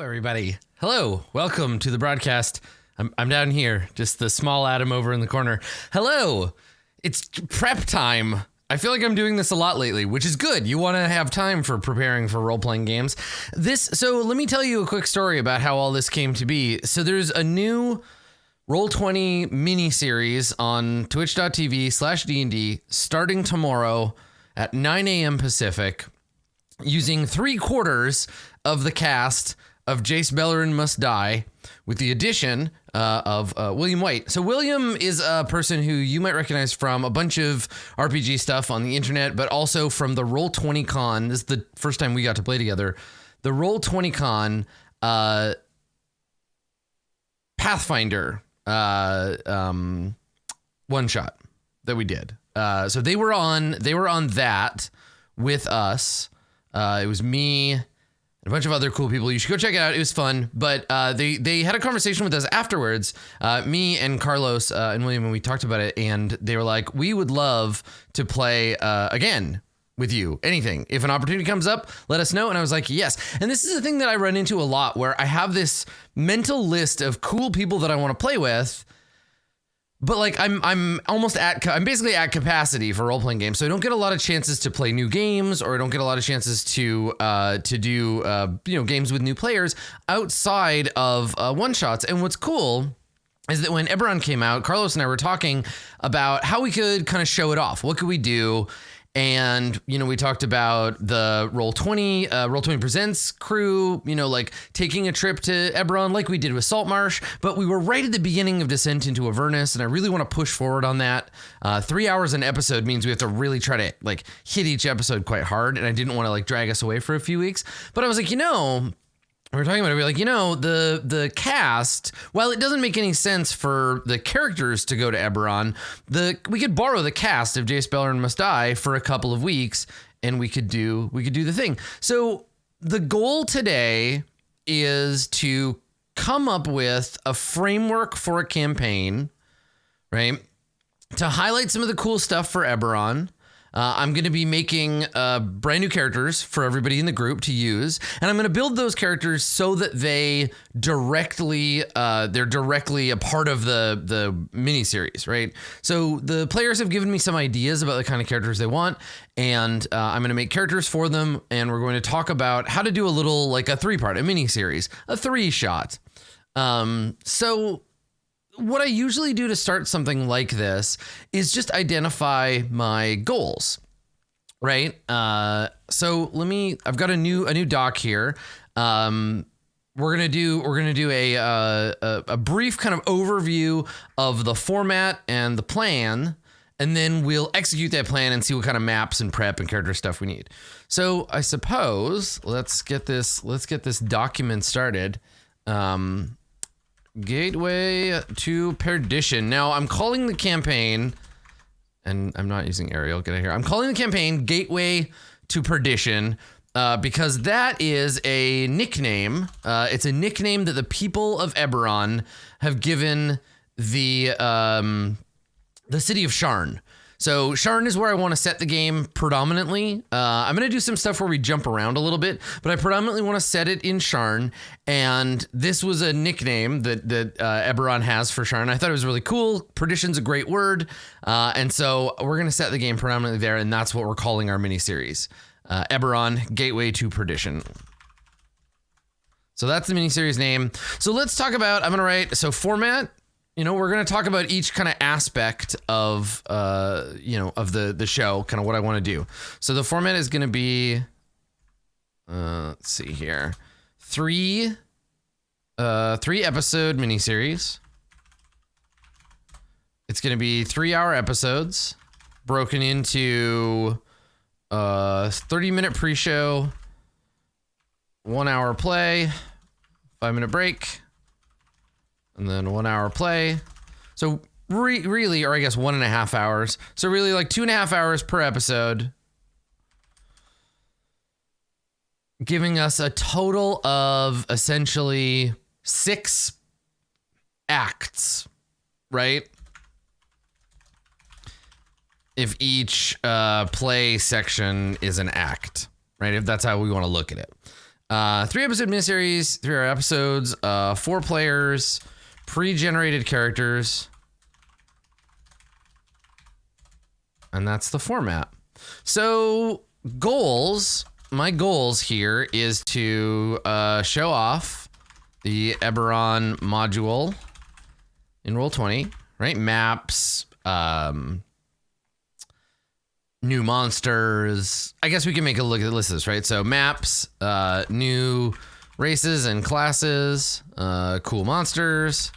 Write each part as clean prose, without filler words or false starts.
everybody. Hello. Welcome to the broadcast. I'm down here, just the small Adam over in the corner. Hello. It's prep time. I feel like I'm doing this a lot lately, which is good. You want to have time for preparing for role-playing games. So let me tell you a quick story about how all this came to be. So there's a new Roll20 mini-series on twitch.tv/D&D starting tomorrow at 9 a.m. Pacific, using 3/4 of the cast of Jace Beleren Must Die, with the addition of William White. So William is a person who you might recognize from a bunch of RPG stuff on the internet, but also from the Roll20 Con. This is the first time we got to play together. The Roll20 Con Pathfinder one shot that we did. So they were on that with us. It was me and a bunch of other cool people. You should go check it out. It was fun. But they had a conversation with us afterwards, me and Carlos and William, and we talked about it. And they were like, we would love to play again with you. Anything. If an opportunity comes up, let us know. And I was like, yes. And this is a thing that I run into a lot, where I have this mental list of cool people that I want to play with, but like I'm basically at capacity for role-playing games. So I don't get a lot of chances to play new games, or I don't get a lot of chances to do games with new players outside of one-shots. And what's cool is that when Eberron came out, Carlos and I were talking about how we could kind of show it off. What could we do? And, we talked about the Roll20 Presents crew, like taking a trip to Eberron like we did with Saltmarsh, but we were right at the beginning of Descent into Avernus, and I really want to push forward on that. 3 hours an episode means we have to really try to hit each episode quite hard, and I didn't want to drag us away for a few weeks. But I was like, we were talking about it. We were like, the cast, while it doesn't make any sense for the characters to go to Eberron, we could borrow the cast of Jace Beleren Must Die for a couple of weeks, and we could do the thing. So the goal today is to come up with a framework for a campaign, right? To highlight some of the cool stuff for Eberron. I'm going to be making brand new characters for everybody in the group to use, and I'm going to build those characters so that they're directly a part of the miniseries, right? So the players have given me some ideas about the kind of characters they want, and I'm going to make characters for them, and we're going to talk about how to do a little a 3-part, a miniseries, a 3-shot. So what I usually do to start something like this is just identify my goals, right? So I've got a new doc here. We're gonna do a brief kind of overview of the format and the plan, and then we'll execute that plan and see what kind of maps and prep and character stuff we need. So I suppose let's get this document started. Gateway to Perdition. Now I'm calling the campaign, and I'm not using Arial, get out here. I'm calling the campaign Gateway to Perdition because that is a nickname. It's a nickname that the people of Eberron have given the city of Sharn. So Sharn is where I want to set the game predominantly. I'm going to do some stuff where we jump around a little bit, but I predominantly want to set it in Sharn. And this was a nickname that Eberron has for Sharn. I thought it was really cool. Perdition's a great word. And so we're going to set the game predominantly there, and that's what we're calling our miniseries. Eberron, Gateway to Perdition. So that's the miniseries name. So let's talk about, format. We're going to talk about each kind of aspect of, of the show, kind of what I want to do. So the format is going to be, let's see here, 3 episode miniseries. It's going to be 3-hour episodes broken into 30-minute pre-show, 1-hour play, 5-minute break, and then 1-hour play. So really, or I guess 1.5 hours. So really 2.5 hours per episode, giving us a total of essentially 6 acts, right? If each play section is an act, right? If that's how we want to look at it. 3-episode miniseries, 3-hour episodes, 4 players, pre-generated characters. And that's the format. So goals, my goals here is to show off the Eberron module in Roll20, right? Maps, new monsters. I guess we can make a look at the list of this, right? So maps, new races and classes, cool monsters,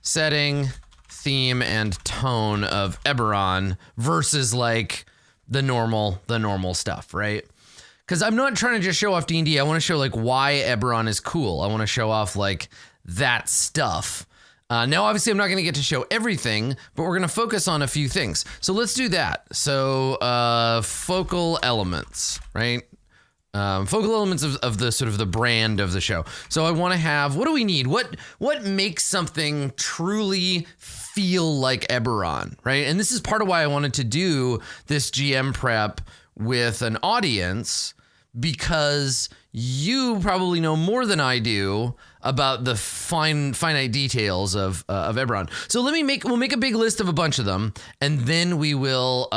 setting, theme, and tone of Eberron versus like the normal stuff, right? Because I'm not trying to just show off D&D. I want to show like why Eberron is cool. I want to show off like that stuff. Now, obviously, I'm not going to get to show everything, but we're going to focus on a few things. So let's do that. So focal elements, right? Focal elements of the sort of the brand of the show. So I want to have, what do we need? What makes something truly feel like Eberron, right? And this is part of why I wanted to do this GM prep with an audience, because you probably know more than I do about the finite details of Eberron. So we'll make a big list of a bunch of them, and then we'll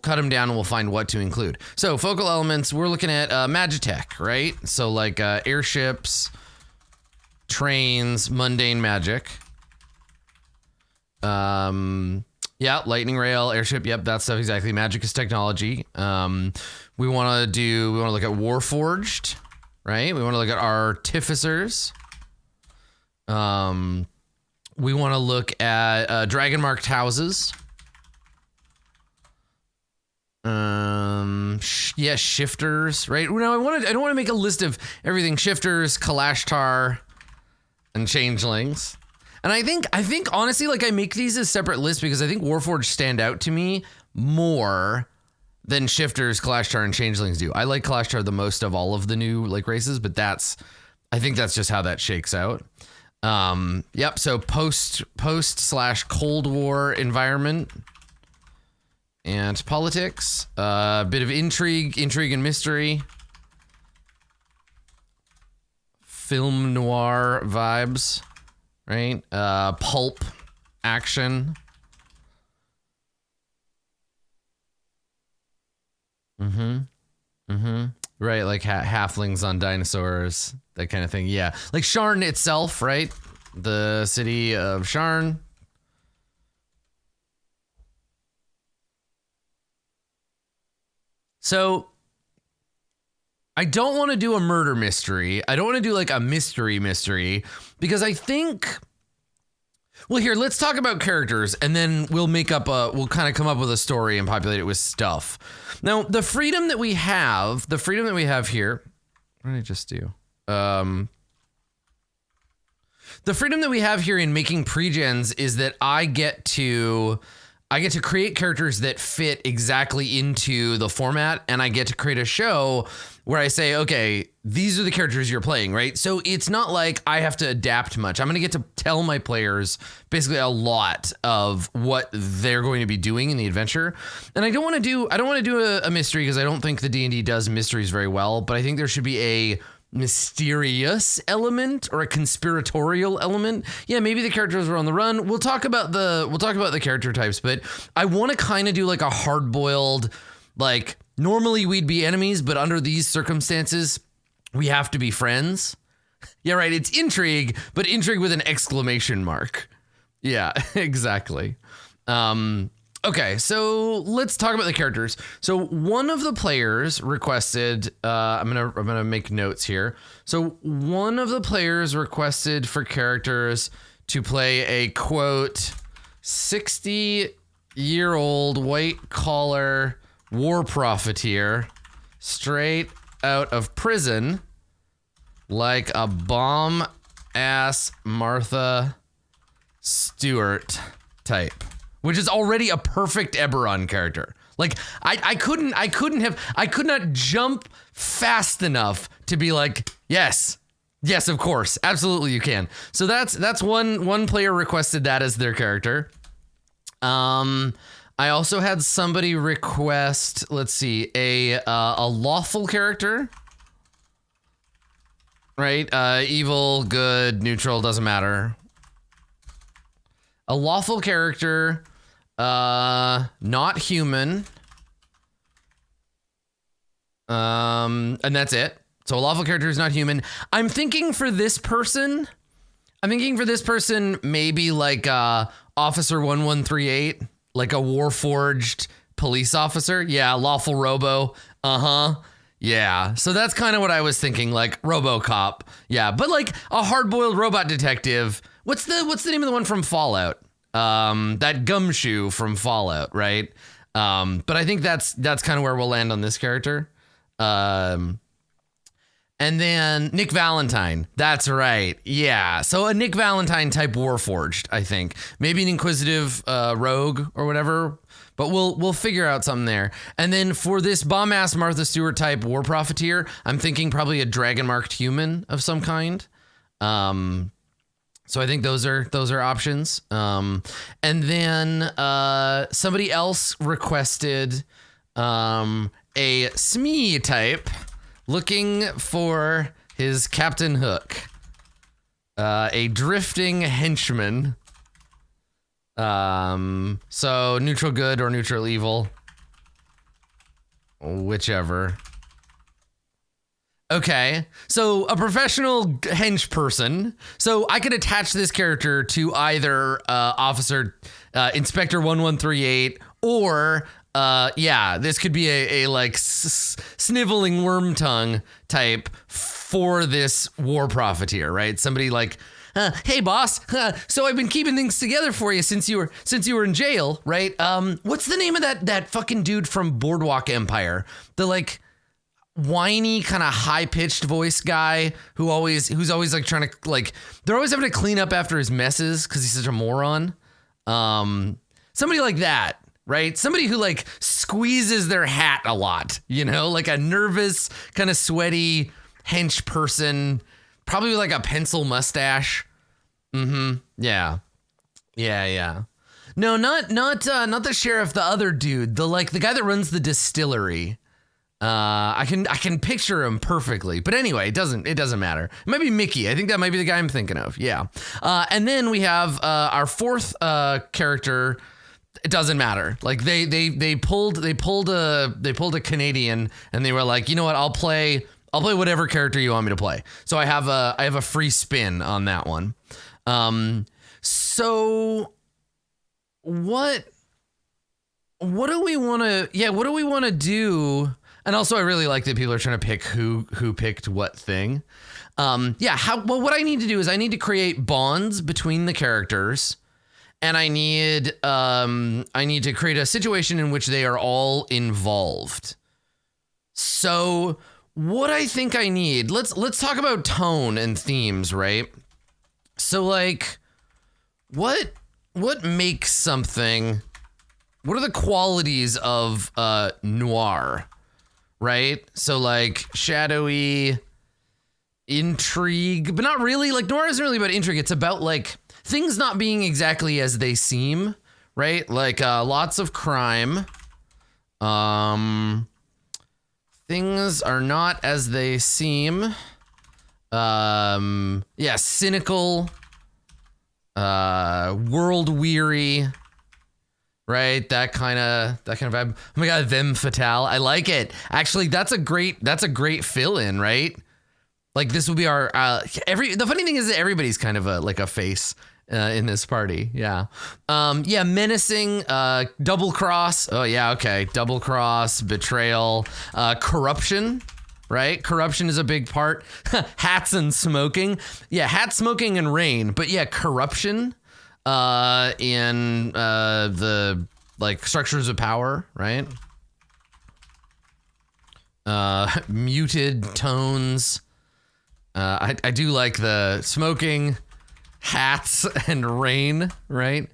cut them down and we'll find what to include. So focal elements, we're looking at Magitech, right? So like airships, trains, mundane magic. Yeah, lightning rail, airship. Yep, that stuff exactly. Magic is technology. We want to look at Warforged, right? We want to look at Artificers. We want to look at dragon marked houses. Yeah, shifters, right? Now I don't want to make a list of everything. Shifters, Kalashtar, and changelings. And I think honestly, like I make these as separate lists because I think Warforged stand out to me more than Shifters, Kalashtar, and Changelings do. I like Kalashtar the most of all of the new like races, but I think that's just how that shakes out. Yep. So post/Cold War environment and politics, a bit of intrigue and mystery, film noir vibes. Right? Pulp action. Right, like halflings on dinosaurs, that kind of thing. Yeah, like Sharn itself, right? The city of Sharn. So I don't want to do a murder mystery. I don't want to do like a mystery because I think, well, here, let's talk about characters and then we'll we'll kind of come up with a story and populate it with stuff. Now, the freedom that we have here, what did I just do? The freedom that we have here in making pre-gens is that I get to create characters that fit exactly into the format, and I get to create a show where I say, okay, these are the characters you're playing, right? So it's not like I have to adapt much. I'm going to get to tell my players basically a lot of what they're going to be doing in the adventure. And I don't want to do a mystery because I don't think the D&D does mysteries very well, but I think there should be a mysterious element or a conspiratorial element. Yeah, maybe the characters are on the run. We'll talk about the character types, but I want to kind of do like a hard-boiled, like normally we'd be enemies, but under these circumstances, we have to be friends. Yeah, right. It's intrigue, but intrigue with an exclamation mark. Yeah, exactly. Okay, so let's talk about the characters. So one of the players requested, I'm gonna make notes here. So one of the players requested for characters to play a quote 60-year-old white collar war profiteer straight out of prison, like a bomb ass Martha Stewart type. Which is already a perfect Eberron character. Like I could not jump fast enough to be like, yes, of course, absolutely you can. So that's one player requested that as their character. I also had somebody request, let's see, a lawful character. right? Evil, good, neutral, doesn't matter. A lawful character, not human. And that's it. So a lawful character is not human. I'm thinking for this person, maybe like Officer 1138, like a Warforged police officer. Yeah, lawful robo. Yeah, so that's kind of what I was thinking, like RoboCop. Yeah, but like a hard-boiled robot detective. What's the name of the one from Fallout? That Gumshoe from Fallout, right? But I think that's kind of where we'll land on this character. And then Nick Valentine. That's right. Yeah. So a Nick Valentine type Warforged, I think. Maybe an inquisitive rogue or whatever. But we'll figure out something there. And then for this bomb-ass Martha Stewart type war profiteer, I'm thinking probably a dragon-marked human of some kind. So I think those are options. And then somebody else requested a Smee type looking for his Captain Hook. A drifting henchman. So neutral good or neutral evil. Whichever. Okay, so a professional hench person. So I could attach this character to either Officer Inspector 1138 or this could be a like sniveling worm tongue type for this war profiteer, right? Somebody like, hey boss, so I've been keeping things together for you since you were in jail, right? What's the name of that fucking dude from Boardwalk Empire? The like whiny kind of high-pitched voice guy who's always like trying to like, they're always having to clean up after his messes because he's such a moron. Somebody like that, right? Somebody who like squeezes their hat a lot, you know, like a nervous kind of sweaty hench person, probably with like a pencil mustache. Yeah. No, not the sheriff, the other dude, the guy that runs the distillery. I can picture him perfectly, but anyway, it doesn't matter. It might be Mickey. I think that might be the guy I'm thinking of. Yeah. And then we have our fourth character. It doesn't matter. Like they pulled a Canadian and they were like, you know what? I'll play whatever character you want me to play. So I have a free spin on that one. So what do we want to do? And also, I really like that people are trying to pick who picked what thing. What I need to do is I need to create bonds between the characters, and I need to create a situation in which they are all involved. So what I think I need, let's talk about tone and themes, right? So like, what makes something? What are the qualities of noir? Right? So like shadowy, intrigue, but not really. Like noir isn't really about intrigue. It's about like things not being exactly as they seem, right? Like lots of crime. Things are not as they seem. Cynical, world weary. Right, that kind of vibe. Oh my god, them fatale. I like it. Actually, that's a great fill-in, right? Like this will be our the funny thing is that everybody's kind of a face in this party. Yeah. Menacing, double cross. Oh yeah, okay. Double cross, betrayal, corruption, right? Corruption is a big part. Hats and smoking. Yeah, hat smoking and rain, but yeah, corruption. In the like structures of power, right? Muted tones. I do like the smoking, hats, and rain, right?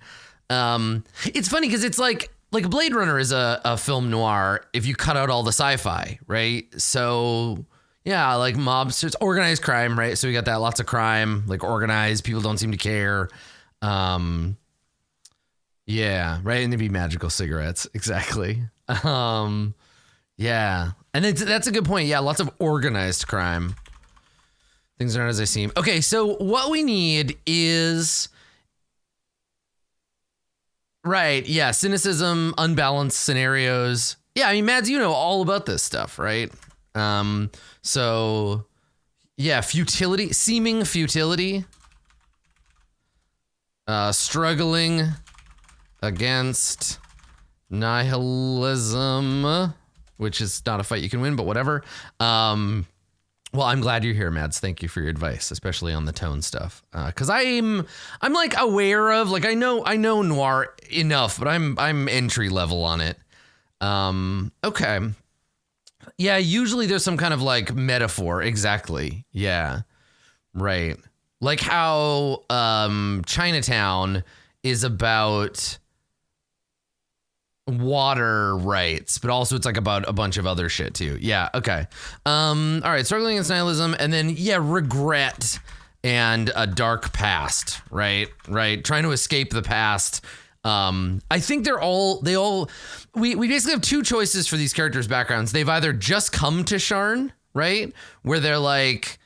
It's funny because it's like Blade Runner is a film noir if you cut out all the sci-fi, right? So yeah, like mobsters, organized crime, right? So we got that, lots of crime, like organized, people don't seem to care. Yeah, right. And they'd be magical cigarettes. Exactly. Yeah. And that's a good point. Yeah. Lots of organized crime. Things are not as they seem. Okay, so what we need is... Right, yeah, cynicism, unbalanced scenarios. Yeah, I mean, Mads, you know all about this stuff, right? So, yeah, futility, seeming futility. Struggling against nihilism, which is not a fight you can win, but whatever. Well, I'm glad you're here, Mads. Thank you for your advice, especially on the tone stuff. Because I'm like aware of, like, I know noir enough, but I'm entry level on it. Okay. Yeah, usually there's some kind of like metaphor. Exactly. Yeah. Right. Like how Chinatown is about water rights, but also it's like about a bunch of other shit too. Yeah, okay. All right, struggling against nihilism, and then yeah, regret and a dark past, right? Trying to escape the past. I think we basically have two choices for these characters' backgrounds. They've either just come to Sharn, right? Where they're like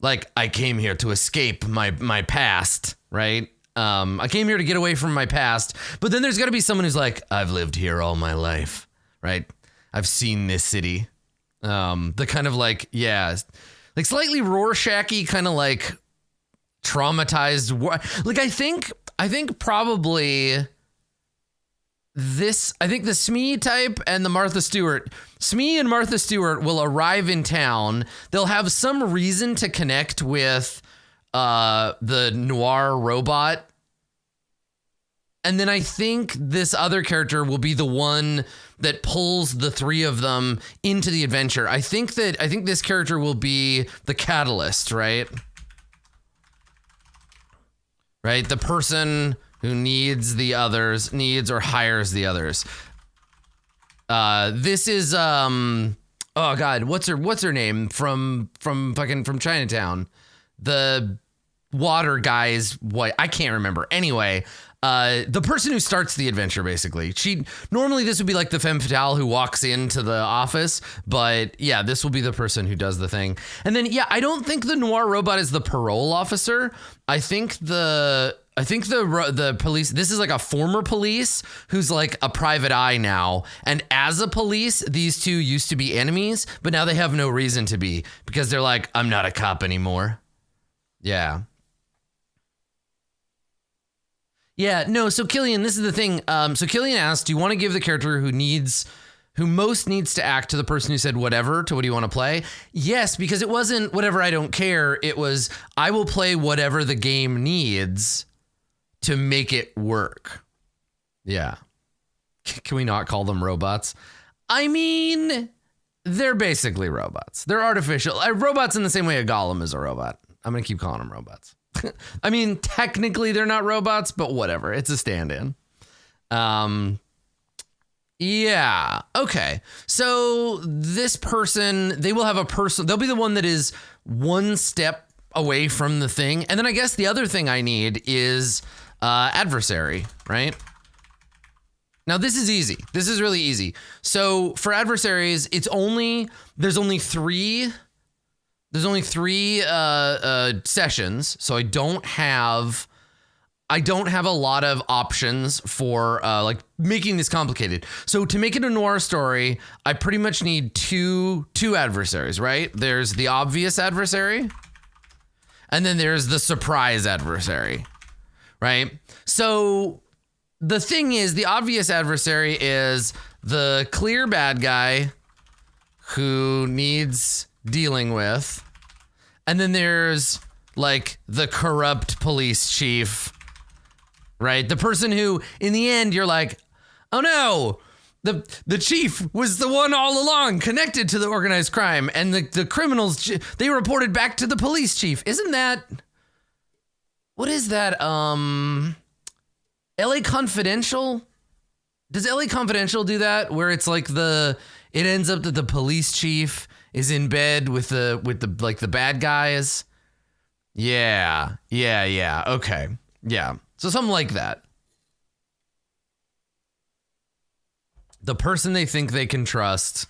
I came here to escape my past, right? I came here to get away from my past, but then there's got to be someone who's like, I've lived here all my life, right? I've seen this city. The kind of like, yeah, like slightly Rorschach-y kind of like traumatized. Like I think probably this. I think the Smee type and the Martha Stewart. Smee and Martha Stewart will arrive in town. They'll have some reason to connect with the noir robot. And then I think this other character will be the one that pulls the three of them into the adventure. I think this character will be the catalyst, right? Right? The person who needs the others, needs or hires the others. This is oh god, what's her name from Chinatown? The water guy's what? I can't remember. Anyway, the person who starts the adventure, basically. Normally this would be like the femme fatale who walks into the office, but yeah, this will be the person who does the thing. And then yeah, I don't think the noir robot is the parole officer. I think the police, this is like a former police who's like a private eye now. And as a police, these two used to be enemies, but now they have no reason to be because they're like, I'm not a cop anymore. Yeah. Yeah, no, so Killian, this is the thing. So Killian asked, do you want to give the character who most needs to act to the person who said whatever to what do you want to play? Yes, because it wasn't whatever I don't care. It was I will play whatever the game needs to make it work. Yeah. Can we not call them robots? I mean, they're basically robots. They're artificial. Robots in the same way a golem is a robot. I'm going to keep calling them robots. I mean, technically they're not robots, but whatever. It's a stand-in. Yeah. Okay. So this person, they will have a person. They'll be the one that is one step away from the thing. And then I guess the other thing I need is adversary, right? Now this is easy. This is really easy. So for adversaries, there's only three sessions. So I don't have a lot of options for like making this complicated. So to make it a noir story, I pretty much need two adversaries, right? There's the obvious adversary, and then there's the surprise adversary, right? So the thing is, the obvious adversary is the clear bad guy who needs dealing with. And then there's like the corrupt police chief, right? The person who in the end you're like, oh no, the chief was the one all along connected to the organized crime, and the criminals, they reported back to the police chief. Isn't that, what is that? LA Confidential? Does LA Confidential do that? Where it's like it ends up that the police chief is in bed with the like the bad guys. Yeah. Okay. Yeah. So something like that. The person they think they can trust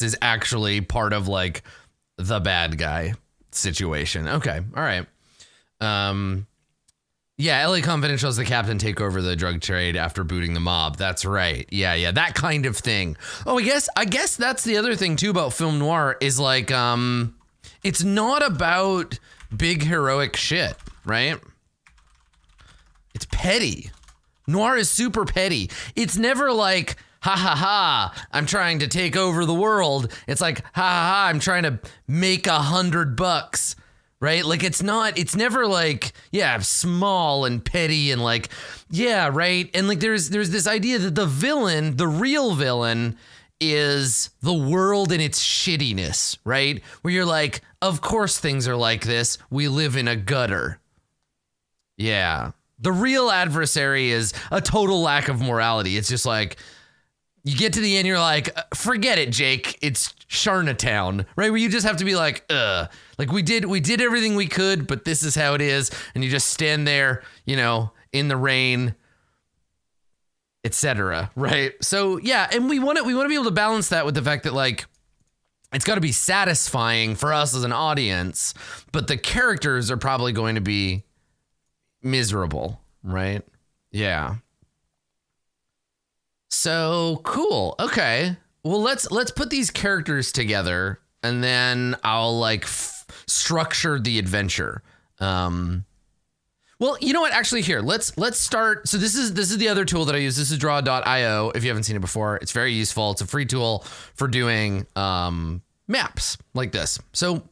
is actually part of like the bad guy situation. Okay. All right. Yeah, LA Confidential is the captain take over the drug trade after booting the mob. That's right. Yeah, that kind of thing. Oh, I guess that's the other thing too about film noir is like it's not about big heroic shit, right? It's petty. Noir is super petty. It's never like, ha ha ha, I'm trying to take over the world. It's like, ha ha ha, I'm trying to make $100, right? Like it's never like, yeah, small and petty and like, yeah, right. And like there's this idea that the villain, the real villain, is the world and its shittiness, right? Where you're like, of course things are like this. We live in a gutter. Yeah. The real adversary is a total lack of morality. It's just like, you get to the end, you're like, forget it, Jake. It's Sharnatown, right? Where you just have to be like, like we did everything we could, but this is how it is. And you just stand there, you know, in the rain, etc. Right? So yeah, and we want to be able to balance that with the fact that like, it's got to be satisfying for us as an audience, but the characters are probably going to be miserable, right? Yeah. So cool. Okay. Well, let's put these characters together, and then I'll like structure the adventure. Well, you know what? Actually, here let's start. So this is the other tool that I use. This is draw.io. If you haven't seen it before, it's very useful. It's a free tool for doing maps like this. So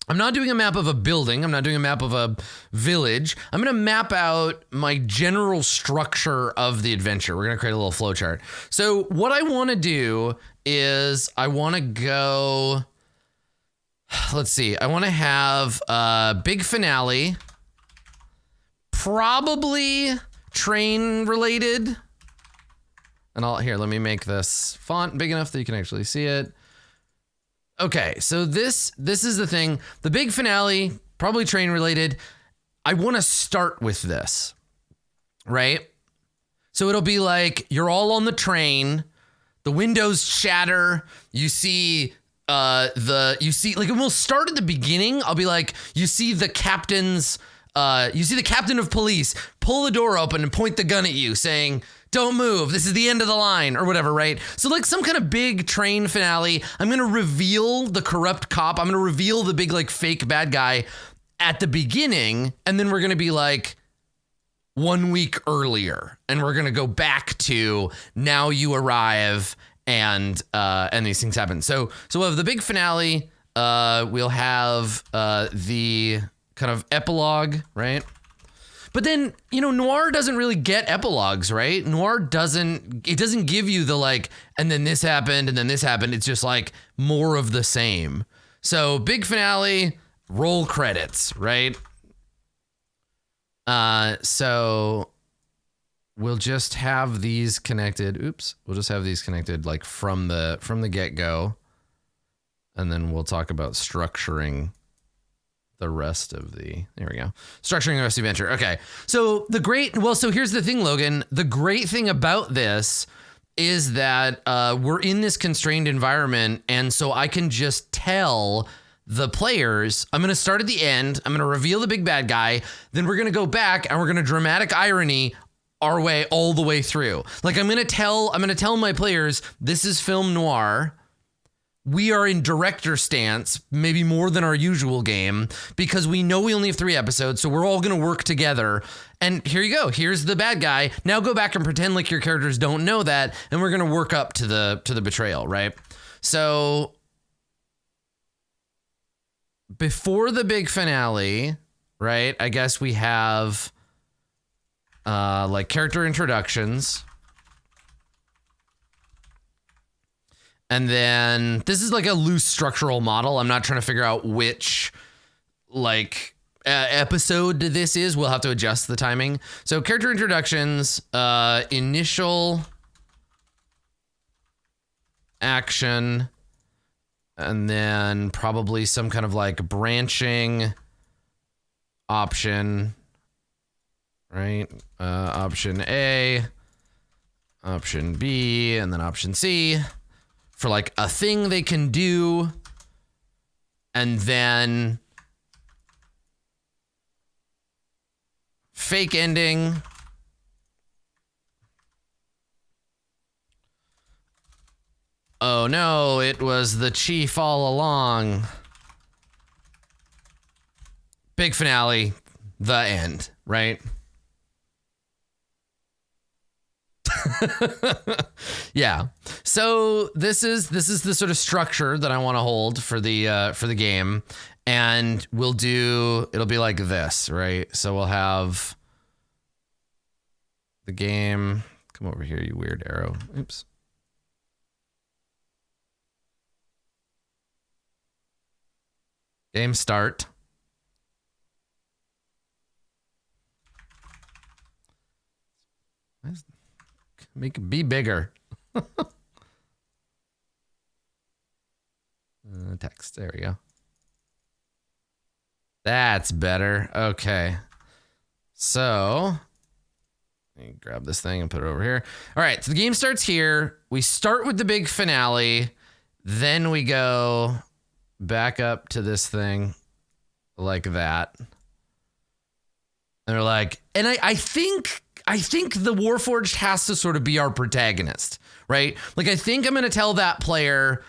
I'm not doing a map of a building. I'm not doing a map of a village. I'm going to map out my general structure of the adventure. We're going to create a little flowchart. So what I want to do is I want to go, let's see. I want to have a big finale, probably train related. And let me make this font big enough that you can actually see it. Okay, so this is the thing. The big finale, probably train related. I want to start with this, right? So it'll be like you're all on the train, the windows shatter, you see like, and we'll start at the beginning. I'll be like, you see the captain of police pull the door open and point the gun at you saying, don't move. This is the end of the line or whatever, right? So like some kind of big train finale. I'm going to reveal the corrupt cop. I'm going to reveal the big like fake bad guy at the beginning. And then we're going to be like 1 week earlier. And we're going to go back to now you arrive and these things happen. So we'll have the big finale. We'll have the kind of epilogue, right? But then, you know, noir doesn't really get epilogues, right? Noir doesn't give you the like, and then this happened, and then this happened. It's just like more of the same. So big finale, roll credits, right? So we'll just have these connected. Oops. We'll just have these connected like from the get-go. And then we'll talk about structuring the rest of there we go. Structuring the rest of the adventure. Okay. So so here's the thing, Logan. The great thing about this is that we're in this constrained environment. And so I can just tell the players, I'm going to start at the end. I'm going to reveal the big bad guy. Then we're going to go back and we're going to dramatic irony our way all the way through. Like I'm going to tell my players, this is film noir. We are in director stance, maybe more than our usual game, because we know we only have 3 episodes, so we're all going to work together. And here you go. Here's the bad guy. Now go back and pretend like your characters don't know that, and we're going to work up to the betrayal, right? So before the big finale, right, I guess we have like character introductions. And then this is like a loose structural model. I'm not trying to figure out which like episode this is. We'll have to adjust the timing. So character introductions, initial action, and then probably some kind of like branching option, right? Option A, option B, and then option C. For like a thing they can do And then fake ending. Oh no, it was the chief all along. Big finale, the end, right? Yeah. So this is the sort of structure that I want to hold for the game, and it'll be like this, right? So we'll have the game. Come over here, you weird arrow. Oops. Game start. Make it be bigger. Text. There we go. That's better. Okay. So, let me grab this thing and put it over here. All right. So the game starts here. We start with the big finale. Then we go back up to this thing like that. And they're like, and I think the Warforged has to sort of be our protagonist, right? Like, I think I'm going to tell that player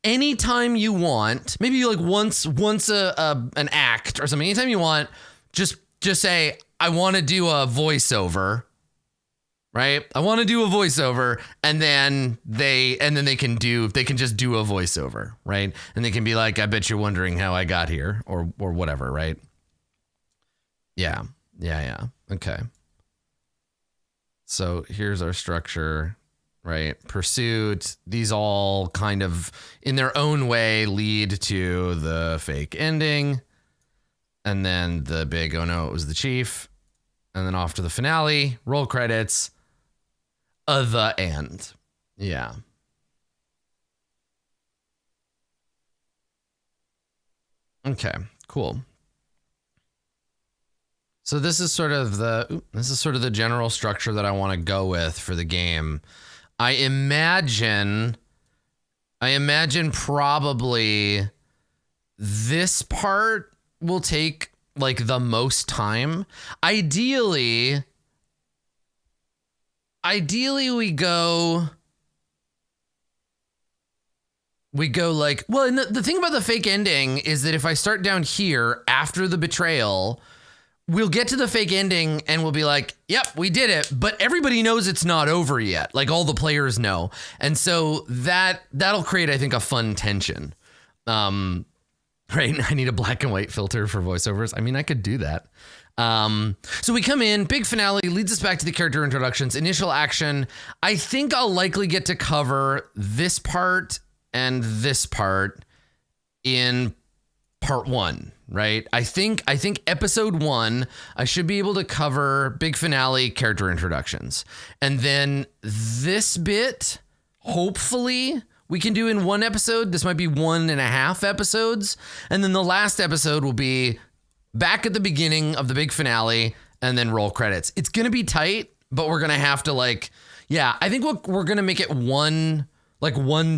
anytime you want, maybe like once an act or something, anytime you want, just say, I want to do a voiceover, right? I want to do a voiceover, and then they can just do a voiceover, right? And they can be like, I bet you're wondering how I got here, or whatever, right? Yeah. Okay. So here's our structure, right? Pursuit. These all kind of, in their own way, lead to the fake ending. And then the big, oh no, it was the chief. And then off to the finale, roll credits, the end. Yeah. Okay, cool. So this is sort of the general structure that I want to go with for the game. I imagine probably this part will take like the most time. Ideally we go like, well, and the thing about the fake ending is that if I start down here after the betrayal, we'll get to the fake ending and we'll be like, yep, we did it. But everybody knows it's not over yet. Like, all the players know. And so that'll create, I think, a fun tension. Right. I need a black and white filter for voiceovers. I mean, I could do that. So we come in, big finale, leads us back to the character introductions, initial action. I think I'll likely get to cover this part and this part in part one, right? I think episode 1, I should be able to cover big finale, character introductions. And then this bit, hopefully we can do in one episode. This might be 1.5 episodes. And then the last episode will be back at the beginning of the big finale and then roll credits. It's going to be tight, but we're going to have to I think we're going to make it one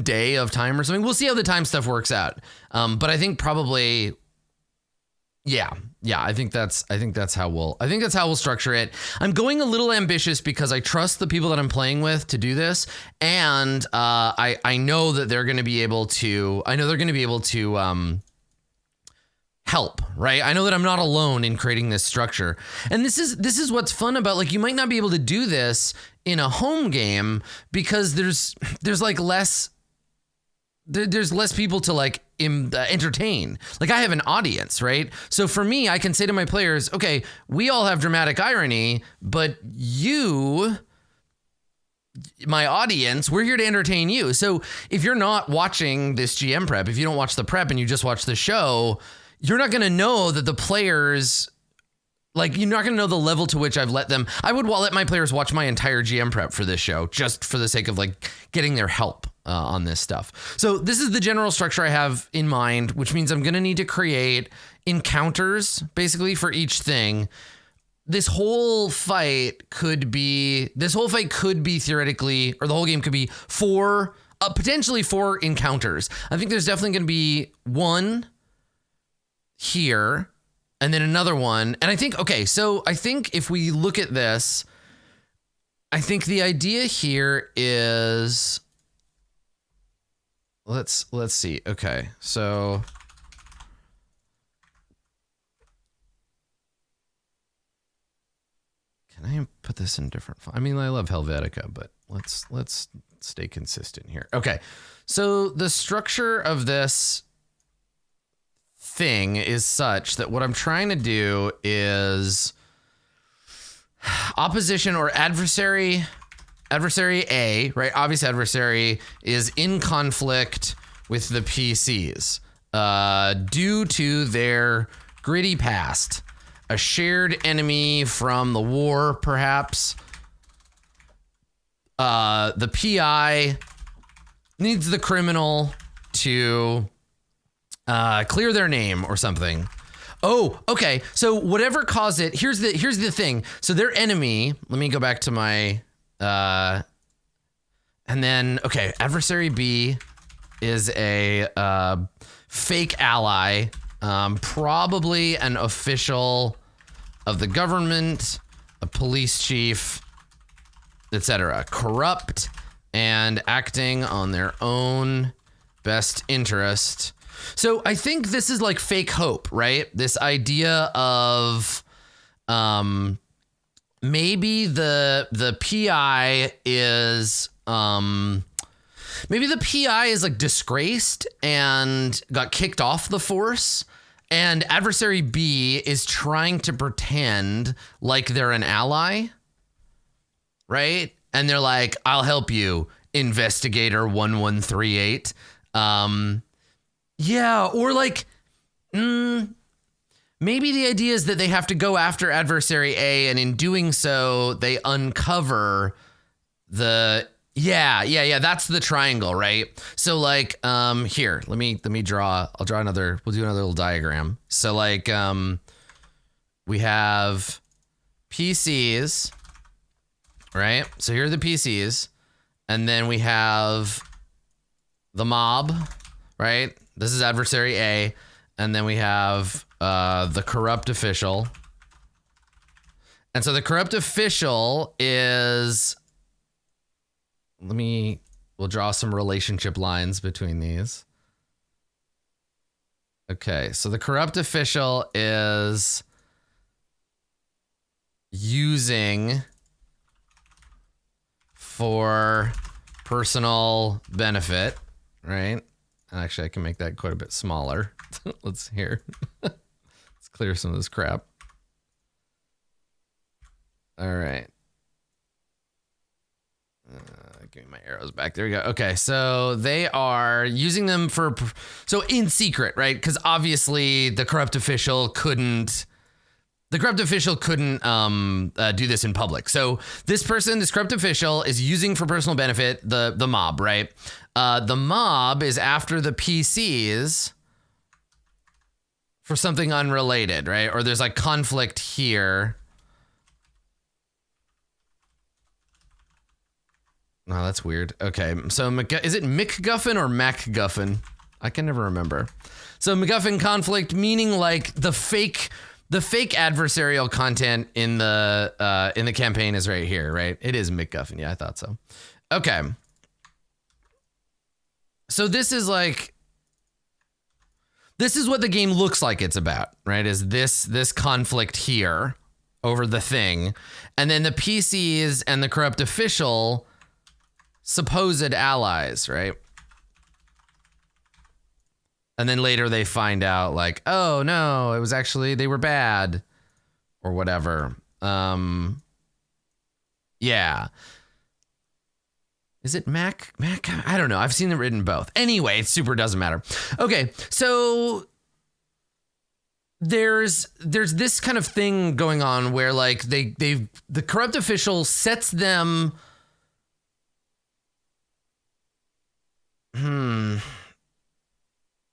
day of time or something. We'll see how the time stuff works out. But I think probably, I think that's how we'll structure it. I'm going a little ambitious because I trust the people that I'm playing with to do this. And, I know that they're going to be able to, help, right? I know that I'm not alone in creating this structure. And this is what's fun about, like, you might not be able to do this in a home game because there's less people to entertain. Like, I have an audience, right? So for me, I can say to my players, okay, we all have dramatic irony, but you, my audience, we're here to entertain you. So if you're not watching this GM prep, if you don't watch the prep and you just watch the show, you're not going to know that the players, you're not going to know the level to which I've let them. I would let my players watch my entire GM prep for this show, just for the sake of getting their help on this stuff. So this is the general structure I have in mind, which means I'm going to need to create encounters basically for each thing. This whole fight could be theoretically, or the whole game could be potentially 4 encounters. I think there's definitely going to be 1 here, and then another one. And I think, okay, so I think if we look at this, I think the idea here is, let's see. Okay, so can I put this in different font? I mean, I love Helvetica, but let's stay consistent here. Okay, so the structure of this thing is such that what I'm trying to do is opposition or adversary A, right? Obvious adversary is in conflict with the PCs due to their gritty past, a shared enemy from the war, perhaps. The PI needs the criminal to clear their name or something. Oh, okay. So whatever caused it, here's the thing. So their enemy, let me go back to my, and then, okay, adversary B is a fake ally, probably an official of the government, a police chief, etc. Corrupt and acting on their own best interest. So I think this is like fake hope, right? This idea of maybe the PI is maybe the PI is like disgraced and got kicked off the force, and adversary B is trying to pretend like they're an ally, right? And they're like, I'll help you, investigator 1138. Yeah, or like, maybe the idea is that they have to go after adversary A, and in doing so, they uncover the, yeah, that's the triangle, right? So like, here, let me draw, we'll do another little diagram. So like, we have PCs, right? So here are the PCs, and then we have the mob, right? This is adversary A, and then we have the corrupt official. And so the corrupt official is, we'll draw some relationship lines between these. Okay, so the corrupt official is using for personal benefit, right? Actually, I can make that quite a bit smaller. Let's clear some of this crap. All right. Give me my arrows back. There we go. Okay, so they are using them so in secret, right? Because obviously the corrupt official couldn't do this in public. So this corrupt official is using for personal benefit the mob, right? The mob is after the PCs for something unrelated, right? Or there's like conflict here. No, that's weird. Okay, so is it McGuffin or MacGuffin? I can never remember. So MacGuffin conflict, meaning like the fake adversarial content in the campaign is right here, right? It is MacGuffin. Yeah, I thought so. Okay. So this is what the game looks like it's about, right? Is this conflict here over the thing, and then the PCs and the corrupt official, supposed allies, right? And then later they find out like, oh no, it was actually, they were bad or whatever. Yeah. Is it Mac? I don't know. I've seen it written both. Anyway, it super doesn't matter. Okay, so there's this kind of thing going on where like the corrupt official sets them.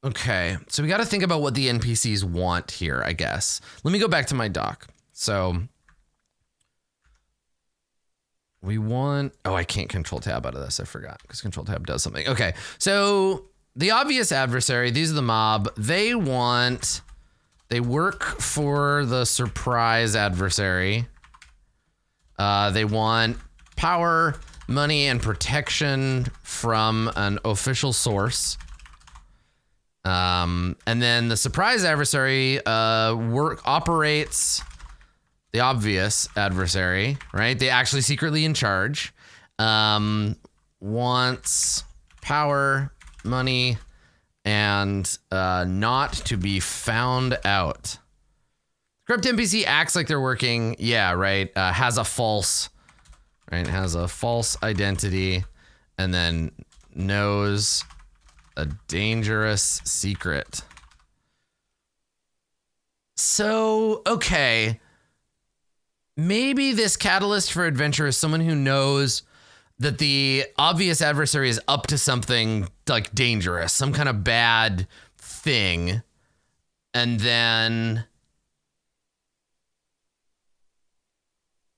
Okay, so we got to think about what the NPCs want here, I guess. Let me go back to my doc. So we want, oh, I can't control tab out of this. I forgot because control tab does something. Okay, so the obvious adversary, these are the mob. They want They work for the surprise adversary. They want power, money, and protection from an official source. And then the surprise adversary operates the obvious adversary, right? They actually secretly in charge. Wants power, money, and not to be found out. Corrupt NPC acts like they're working. Yeah, right. Has a false identity, and then knows a dangerous secret. So, okay. Maybe this catalyst for adventure is someone who knows that the obvious adversary is up to something like dangerous, some kind of bad thing. And then,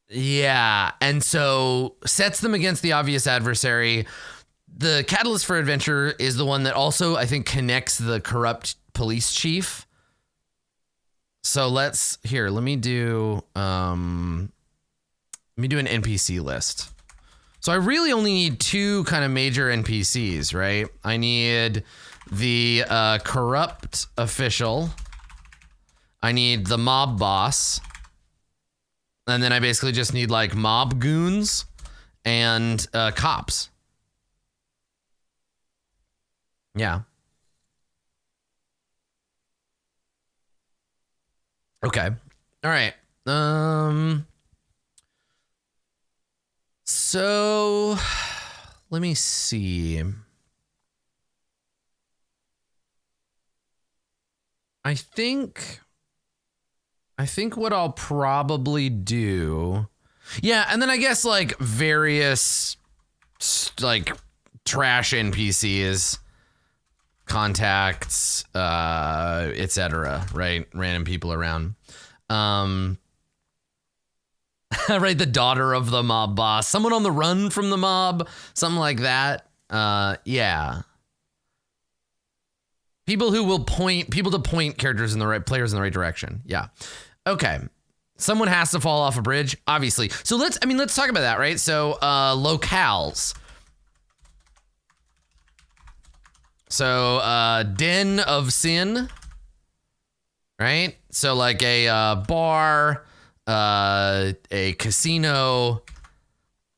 yeah. And so sets them against the obvious adversary. The catalyst for adventure is the one that also, I think, connects the corrupt police chief. So let me do an NPC list. So I really only need two kind of major NPCs, right? I need the corrupt official. I need the mob boss. And then I basically just need like mob goons and cops. Yeah. Okay. All right. So let me see. I think what I'll probably do. Yeah, and then I guess like various like trash NPCs, contacts, etc., right? Random people around. Right, the daughter of the mob boss, someone on the run from the mob, something like that. Yeah. People to point players in the right direction. Yeah. Okay. Someone has to fall off a bridge, obviously. So let's talk about that, right? So locales. So den of sin, right? So like a bar, a casino,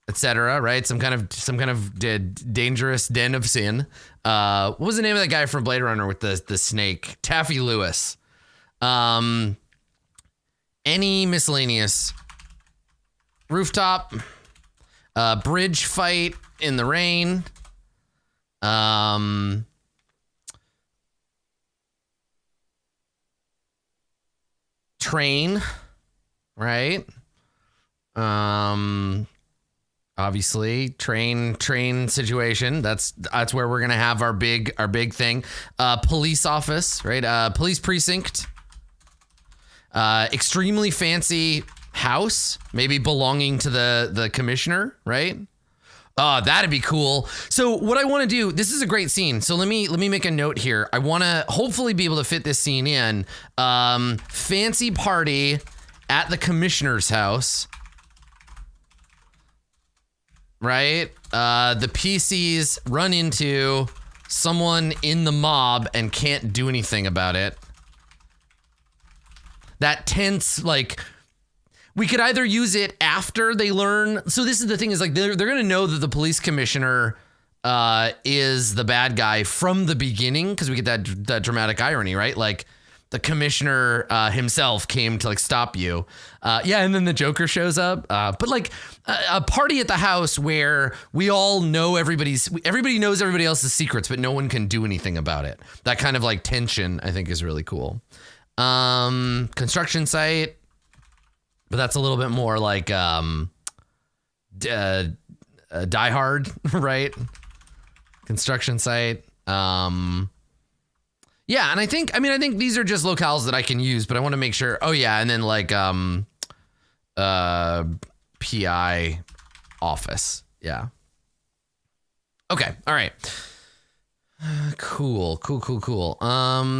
etc., right? Some kind of dangerous den of sin. What was the name of that guy from Blade Runner with the snake? Taffy Lewis. Any miscellaneous rooftop, bridge fight in the rain, train, right? Obviously train situation. That's where we're gonna have our big thing. Police office, right? Police precinct. Extremely fancy house, maybe belonging to the commissioner, right? Oh, that'd be cool. So what I want to do, this is a great scene. So let me make a note here. I want to hopefully be able to fit this scene in. Fancy party at the commissioner's house, right? The PCs run into someone in the mob and can't do anything about it. That tense, like, we could either use it after they learn. So this is the thing, is like they're going to know that the police commissioner is the bad guy from the beginning, because we get that dramatic irony, right? Like the commissioner himself came to like stop you. Yeah, and then the Joker shows up. But like a party at the house where we all know everybody knows everybody else's secrets, but no one can do anything about it. That kind of like tension, I think, is really cool. Construction site, but that's a little bit more like Die Hard, right? Construction site. Yeah, and I think these are just locales that I can use, but I want to make sure. Oh yeah, and then like PI office. Yeah. Okay. All right. Cool.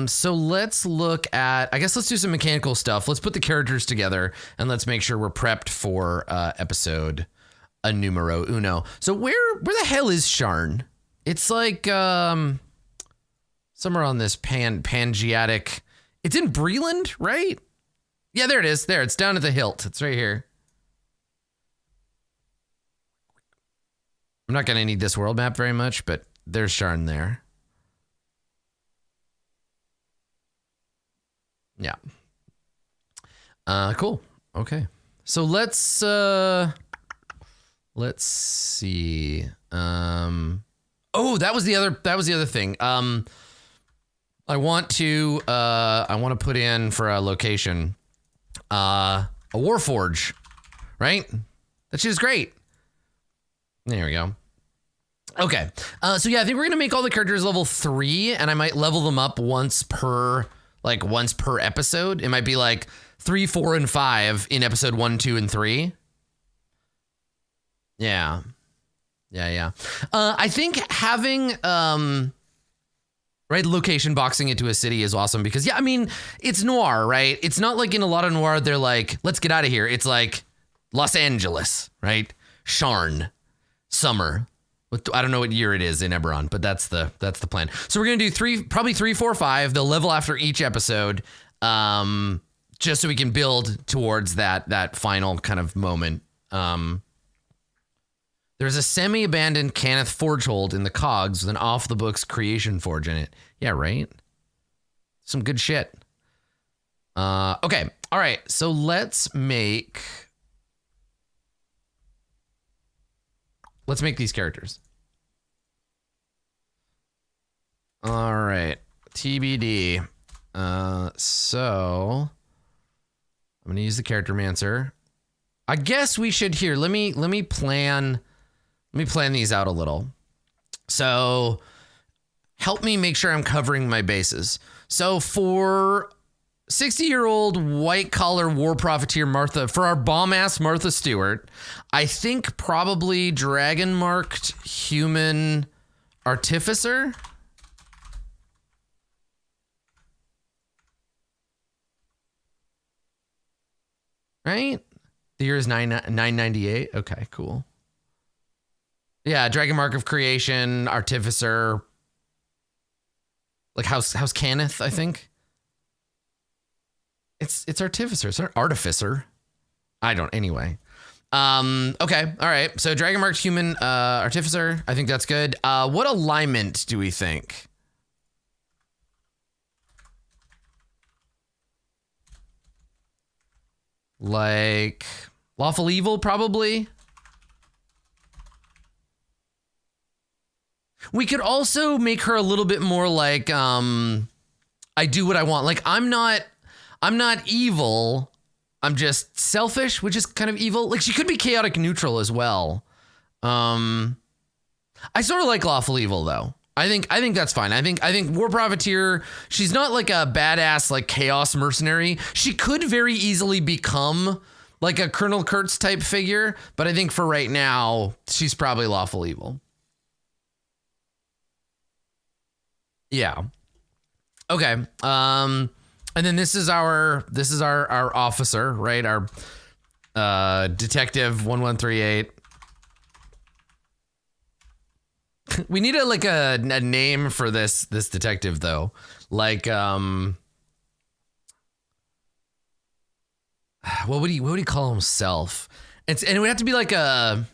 So let's look at, I guess let's do some mechanical stuff. Let's put the characters together and let's make sure we're prepped for episode a numero uno. So where the hell is Sharn? It's like somewhere on this Pangeatic. It's in Breland, right? Yeah, there it is. There, it's down at the hilt. It's right here. I'm not gonna need this world map very much, but there's Sharn there. Yeah. Cool. Okay. So let's see. Oh, that was the other thing. I want to put in for a location a Warforge, right? That shit is great. There we go. Okay. So yeah, I think we're gonna make all the characters level 3, and I might level them up once per episode. It might be like 3, 4, and 5 in episode 1, 2, and 3. Yeah. I think having location boxing it to a city is awesome because I mean, it's noir, right? It's not like in a lot of noir they're like, let's get out of here. It's like Los Angeles, right? Sharn, summer. I don't know what year it is in Eberron, but that's the plan. So we're gonna do probably 3, 4, 5. They'll level after each episode, just so we can build towards that final kind of moment. There's a semi-abandoned Cannith Forgehold in the Cogs with an off-the-books creation forge in it. Yeah, right? Some good shit. Okay. All right. So let's make these characters. All right. TBD. So I'm going to use the Character Mancer. I guess we should here. Let me plan these out a little. So help me make sure I'm covering my bases. So for 60-year-old white-collar war profiteer Martha, for our bomb-ass Martha Stewart, I think probably dragon-marked human artificer. Right? The year is 998. Okay, cool. Yeah, Dragon Mark of Creation, Artificer, like House Cannith, I think. It's Artificer. It's not Artificer. I don't. Anyway. Okay. All right. So Dragon Marked Human Artificer. I think that's good. What alignment do we think? Like Lawful Evil, probably. We could also make her a little bit more like I do what I want. Like I'm not evil. I'm just selfish, which is kind of evil. Like she could be chaotic neutral as well. I sort of like Lawful Evil though. I think that's fine. I think War Profiteer, she's not like a badass like chaos mercenary. She could very easily become like a Colonel Kurtz type figure, but I think for right now, she's probably Lawful Evil. Yeah. Okay. And then this is our officer, right? Our Detective 1138. We need a name for this detective though. Like what would he call himself? And it would have to be like a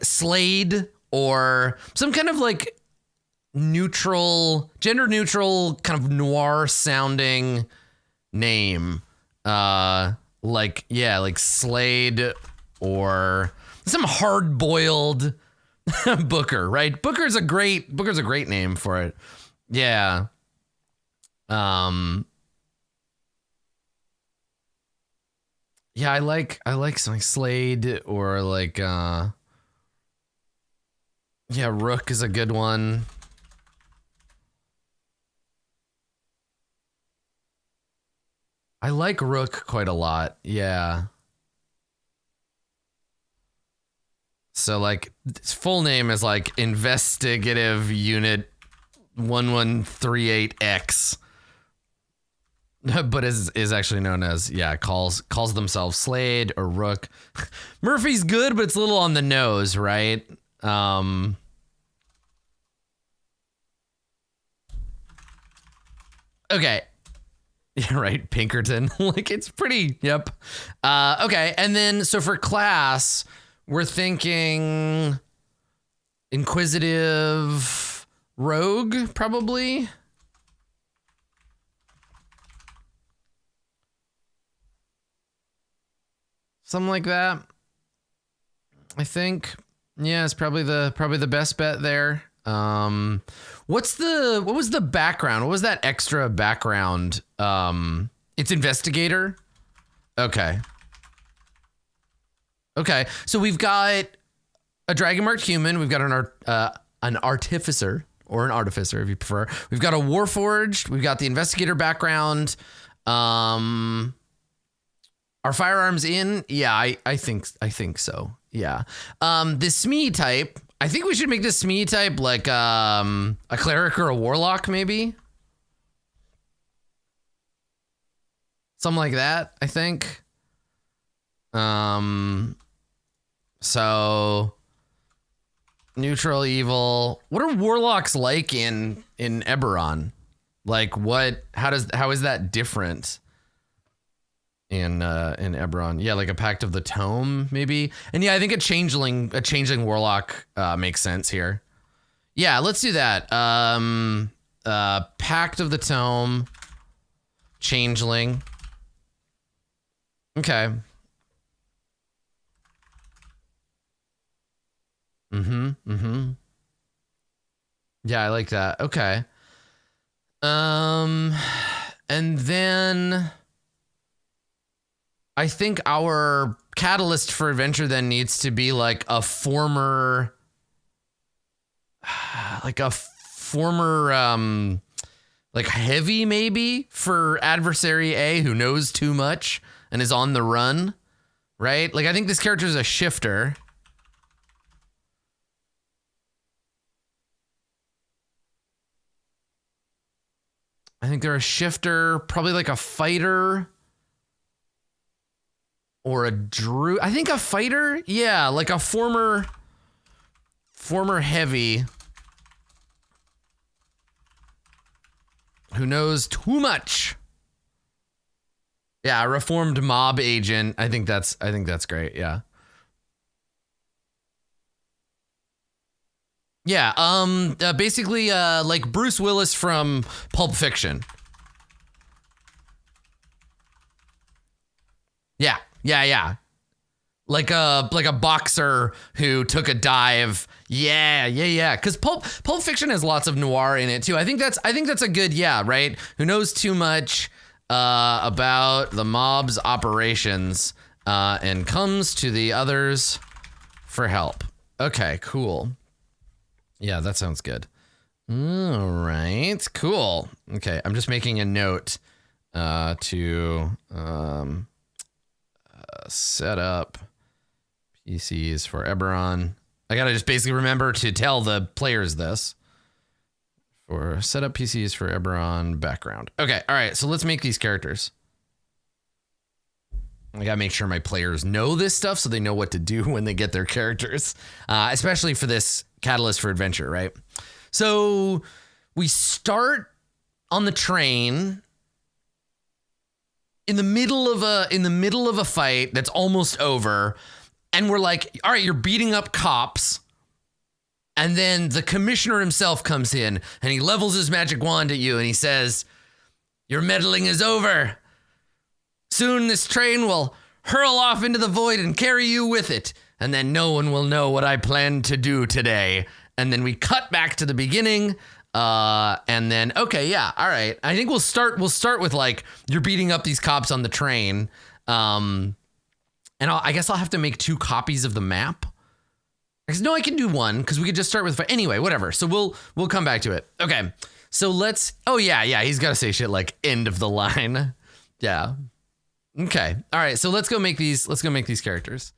Slade or some kind of like gender neutral kind of noir sounding name. Like Slade or some hard boiled Booker, right? Booker's a great name for it. Yeah. Yeah, I like something Slade or like Rook is a good one. I like Rook quite a lot. Yeah. So like its full name is like Investigative Unit 1138X. But is actually known as, calls themselves Slade or Rook. Murphy's good, but it's a little on the nose, right? Okay. Yeah, right. Pinkerton. Like, it's pretty, yep. Okay. And then, so for class, we're thinking Inquisitive Rogue, probably. Something like that. I think. Yeah, it's probably the best bet there. What was the background? What was that extra background? It's investigator. Okay. Okay. So we've got a dragon marked human. We've got an artificer or an artificer, if you prefer. We've got a warforged. We've got the investigator background. Are firearms in? Yeah, I think so. Yeah. The SME type. I think we should make this SME type like a cleric or a warlock, maybe. Something like that, I think. So neutral evil. What are warlocks like in Eberron? Like how is that different in Eberron? Yeah, like a Pact of the Tome, maybe. And yeah, I think a changeling warlock makes sense here. Yeah, let's do that. Pact of the Tome, changeling. Okay. Yeah, I like that. Okay. And then I think our catalyst for adventure then needs to be like a former like heavy, maybe, for adversary A who knows too much and is on the run, right? Like, I think this character is a shifter. I think they're a shifter, probably like a fighter or a druid. I think a fighter. Yeah, like a former heavy who knows too much. Yeah, a reformed mob agent. I think that's great. Yeah. Yeah, basically like Bruce Willis from Pulp Fiction. Yeah. Like a boxer who took a dive. Yeah. Because Pulp Fiction has lots of noir in it too. I think that's a good, right? Who knows too much about the mob's operations and comes to the others for help. Okay, cool. Yeah, that sounds good. All right, cool. Okay, I'm just making a note to set up PCs for Eberron. I gotta just basically remember to tell the players this. For set up PCs for Eberron background. Okay, all right, so let's make these characters. I gotta make sure my players know this stuff so they know what to do when they get their characters, especially for this catalyst for adventure, right? So we start on the train in the middle of a fight that's almost over, and we're like, all right, you're beating up cops. And then the commissioner himself comes in and he levels his magic wand at you and he says, your meddling is over. Soon this train will hurl off into the void and carry you with it. And then no one will know what I plan to do today. And then we cut back to the beginning. And then, okay, yeah, all right. I think we'll start with like, you're beating up these cops on the train. And I guess I'll have to make 2 copies of the map. No, I can do 1 because we could just start with anyway, whatever. So we'll come back to it. Okay. So let's, oh yeah. He's got to say shit like end of the line. Yeah. Okay. All right. So let's go make these characters.